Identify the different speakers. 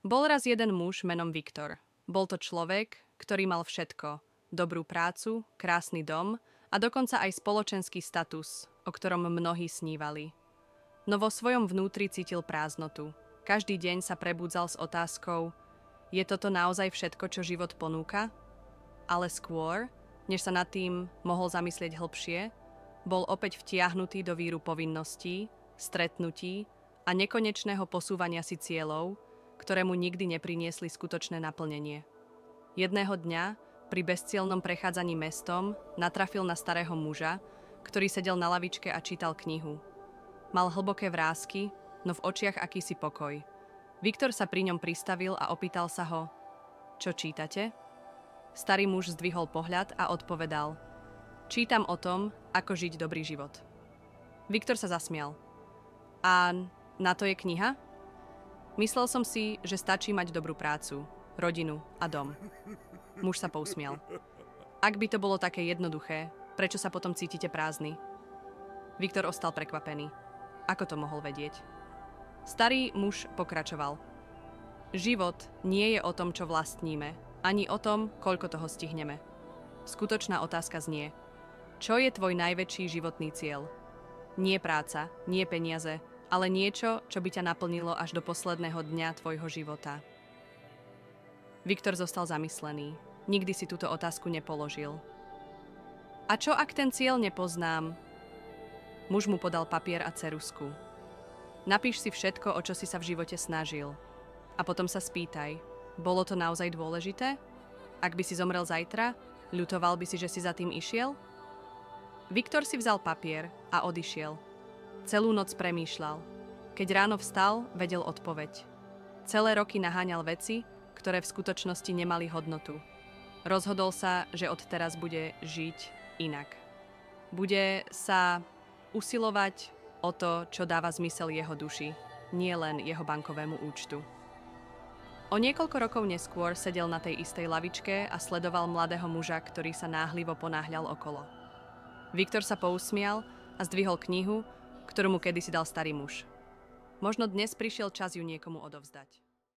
Speaker 1: Bol raz jeden muž menom Viktor. Bol to človek, ktorý mal všetko. Dobrú prácu, krásny dom a dokonca aj spoločenský status, o ktorom mnohí snívali. No vo svojom vnútri cítil prázdnotu. Každý deň sa prebudzal s otázkou: je toto naozaj všetko, čo život ponúka? Ale skôr, než sa nad tým mohol zamyslieť hlbšie, bol opäť vtiahnutý do víru povinností, stretnutí a nekonečného posúvania si cieľov, ktoré mu nikdy nepriniesli skutočné naplnenie. Jedného dňa, pri bezcielnom prechádzaní mestom, natrafil na starého muža, ktorý sedel na lavičke a čítal knihu. Mal hlboké vrásky, no v očiach akýsi pokoj. Viktor sa pri ňom pristavil a opýtal sa ho: čo čítate? Starý muž zdvihol pohľad a odpovedal: čítam o tom, ako žiť dobrý život. Viktor sa zasmial. A na to je kniha? Myslel som si, že stačí mať dobrú prácu, rodinu a dom. Muž sa pousmial. Ak by to bolo také jednoduché, prečo sa potom cítite prázdny? Viktor ostal prekvapený. Ako to mohol vedieť? Starý muž pokračoval. Život nie je o tom, čo vlastníme, ani o tom, koľko toho stihneme. Skutočná otázka znie: čo je tvoj najväčší životný cieľ? Nie práca, nie peniaze, ale niečo, čo by ťa naplnilo až do posledného dňa tvojho života. Viktor zostal zamyslený. Nikdy si túto otázku nepoložil. A čo ak ten cieľ nepoznám? Muž mu podal papier a ceruzku. Napíš si všetko, o čo si sa v živote snažil. A potom sa spýtaj: bolo to naozaj dôležité? Ak by si zomrel zajtra, ľutoval by si, že si za tým išiel? Viktor si vzal papier a odišiel. Celú noc premýšľal. Keď ráno vstal, vedel odpoveď. Celé roky naháňal veci, ktoré v skutočnosti nemali hodnotu. Rozhodol sa, že odteraz bude žiť inak. Bude sa usilovať o to, čo dáva zmysel jeho duši, nie len jeho bankovému účtu. O niekoľko rokov neskôr sedel na tej istej lavičke a sledoval mladého muža, ktorý sa náhlivo ponáhľal okolo. Viktor sa pousmial a zdvihol knihu, ktorú mu kedysi dal starý muž. Možno dnes prišiel čas ju niekomu odovzdať.